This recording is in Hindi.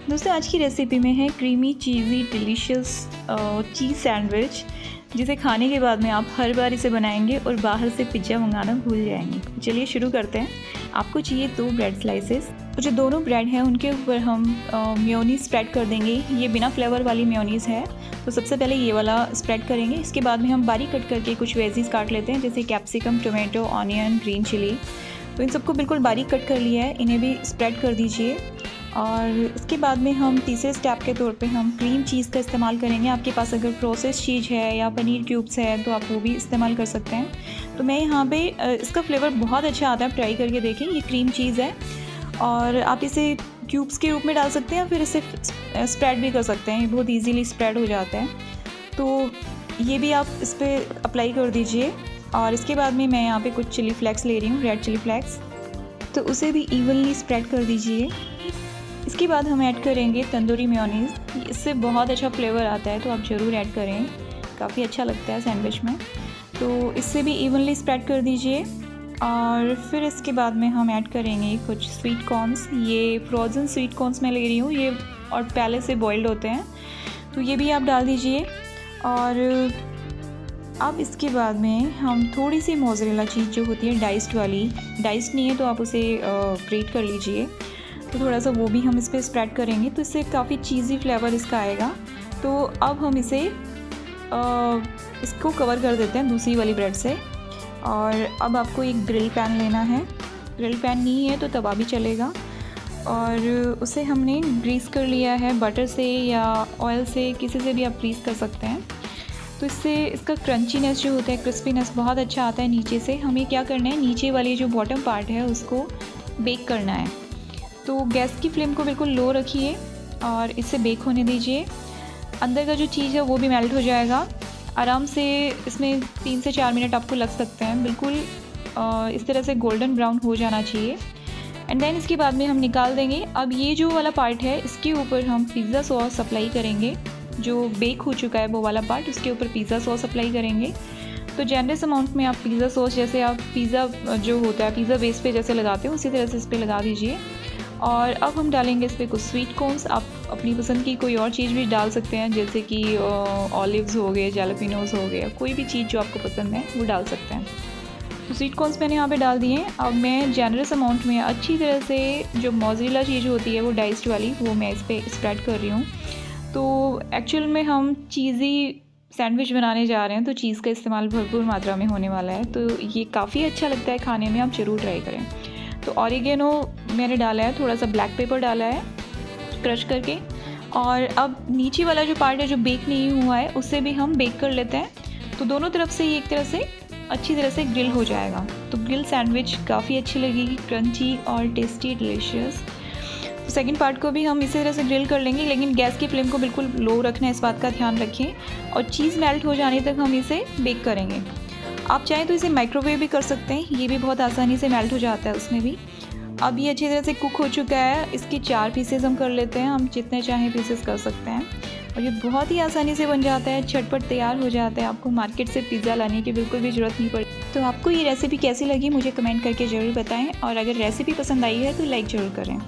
दोस्तों आज की रेसिपी में है क्रीमी चीज़ी डिलीशियस चीज़ सैंडविच, जिसे खाने के बाद में आप हर बार इसे बनाएंगे और बाहर से पिज़्ज़ा मंगाना भूल जाएंगे। चलिए शुरू करते हैं। आपको चाहिए 2 ब्रेड स्लाइसेस। तो जो दोनों ब्रेड हैं उनके ऊपर हम मेयोनीज़ स्प्रेड कर देंगे। ये बिना फ्लेवर वाली मेयोनीज़ है, तो सबसे पहले ये वाला स्प्रेड करेंगे। इसके बाद में हम बारीक कट करके कुछ वेजीज काट लेते हैं, जैसे capsicum, tomato, onion, green chilli. तो इन सबको बिल्कुल बारीक कट कर लिया है, इन्हें भी स्प्रेड कर दीजिए। और इसके बाद में हम तीसरे स्टेप के तौर पे हम क्रीम चीज़ का इस्तेमाल करेंगे। आपके पास अगर प्रोसेस चीज़ है या पनीर क्यूब्स है तो आप वो भी इस्तेमाल कर सकते हैं। तो मैं यहाँ पे इसका फ्लेवर बहुत अच्छा आता है, ट्राई करके देखें। ये क्रीम चीज़ है और आप इसे क्यूब्स के रूप में डाल सकते हैं या फिर इसे स्प्रेड भी कर सकते हैं। ये बहुत ईजीली स्प्रेड हो जाता है, तो ये भी आप इस पर अप्लाई कर दीजिए। और इसके बाद में मैं यहाँ पे कुछ चिली फ्लेक्स ले रही हूँ, रेड चिली फ्लेक्स, तो उसे भी इवनली स्प्रेड कर दीजिए। इसके बाद हम ऐड करेंगे तंदूरी मेयोनीज़। इससे बहुत अच्छा फ्लेवर आता है, तो आप ज़रूर ऐड करें, काफ़ी अच्छा लगता है सैंडविच में। तो इससे भी इवनली स्प्रेड कर दीजिए। और फिर इसके बाद में हम ऐड करेंगे कुछ स्वीट कॉर्न्स। ये फ्रोज़न स्वीट कॉर्न्स मैं ले रही हूँ, ये और पहले से बॉइल्ड होते हैं, तो ये भी आप डाल दीजिए। और अब इसके बाद में हम थोड़ी सी मोज़रेला चीज़ जो होती है डाइस्ड वाली, डाइस्ड नहीं है तो आप उसे ग्रेट कर लीजिए, तो थोड़ा सा वो भी हम इस पर स्प्रेड करेंगे, तो इससे काफ़ी चीज़ी फ्लेवर इसका आएगा। तो अब हम इसे इसको कवर कर देते हैं दूसरी वाली ब्रेड से। और अब आपको एक ग्रिल पैन लेना है। ग्रिल पैन नहीं है तो तवा भी चलेगा, और उसे हमने ग्रीस कर लिया है बटर से या ऑयल से, किसी से भी आप ग्रीस कर सकते हैं। तो इससे इसका क्रंचीनेस जो होता है, क्रिस्पीनेस बहुत अच्छा आता है नीचे से। हमें क्या करना है, नीचे वाली जो बॉटम पार्ट है उसको बेक करना है। तो गैस की फ्लेम को बिल्कुल लो रखिए और इसे बेक होने दीजिए। अंदर का जो चीज़ है वो भी मेल्ट हो जाएगा आराम से। इसमें 3 से 4 मिनट आपको लग सकते हैं। बिल्कुल इस तरह से गोल्डन ब्राउन हो जाना चाहिए। एंड देन इसके बाद में हम निकाल देंगे। अब ये जो वाला पार्ट है इसके ऊपर हम पिज़्ज़ा सॉस अप्लाई करेंगे। जो बेक हो चुका है वो वाला पार्ट, उसके ऊपर पिज़्ज़ा सॉस अप्लाई करेंगे। तो जनरस अमाउंट में आप पिज़्ज़ा सॉस, जैसे आप पिज़्ज़ा जो होता है पिज़्ज़ा बेस पे जैसे लगाते हो उसी तरह से इस पर लगा दीजिए। और अब हम डालेंगे इस पर कुछ स्वीट कॉर्न्स। आप अपनी पसंद की कोई और चीज़ भी डाल सकते हैं, जैसे कि ऑलिव्स हो गए, जैलपिनोज हो गए, कोई भी चीज़ जो आपको पसंद है वो डाल सकते हैं। तो स्वीट कॉर्न्स मैंने यहाँ पे डाल दिए। अब मैं जनरस अमाउंट में अच्छी तरह से जो मोज़रेला चीज़ होती है वो डाइस्ड वाली, वो मैं इस पर स्प्रेड कर रही हूँ। तो एक्चुअल में हम चीज़ी सैंडविच बनाने जा रहे हैं, तो चीज़ का इस्तेमाल भरपूर मात्रा में होने वाला है, तो ये काफ़ी अच्छा लगता है खाने में, आप ज़रूर ट्राई करें। तो ऑरिगेनो मैंने डाला है, थोड़ा सा ब्लैक पेपर डाला है क्रश करके। और अब नीचे वाला जो पार्ट है जो बेक नहीं हुआ है उसे भी हम बेक कर लेते हैं। तो दोनों तरफ से ये एक तरह से अच्छी तरह से ग्रिल हो जाएगा। तो ग्रिल सैंडविच काफ़ी अच्छी लगेगी, क्रंची और टेस्टी डिलीशियस। तो सेकंड पार्ट को भी हम इसी तरह से ग्रिल कर लेंगे, लेकिन गैस की फ्लेम को बिल्कुल लो रखना है, इस बात का ध्यान रखें। और चीज़ मेल्ट हो जाने तक हम इसे बेक करेंगे। आप चाहें तो इसे माइक्रोवेव भी कर सकते हैं, ये भी बहुत आसानी से मेल्ट हो जाता है उसमें भी। अब ये अच्छी तरह से कुक हो चुका है। इसके 4 पीसेस हम कर लेते हैं, हम जितने चाहें पीसेस कर सकते हैं। और ये बहुत ही आसानी से बन जाता है, झटपट तैयार हो जाता है। आपको मार्केट से पिज़्ज़ा लाने की बिल्कुल भी ज़रूरत नहीं पड़ी। तो आपको ये रेसिपी कैसी लगी मुझे कमेंट करके ज़रूर बताएं, और अगर रेसिपी पसंद आई है तो लाइक ज़रूर करें।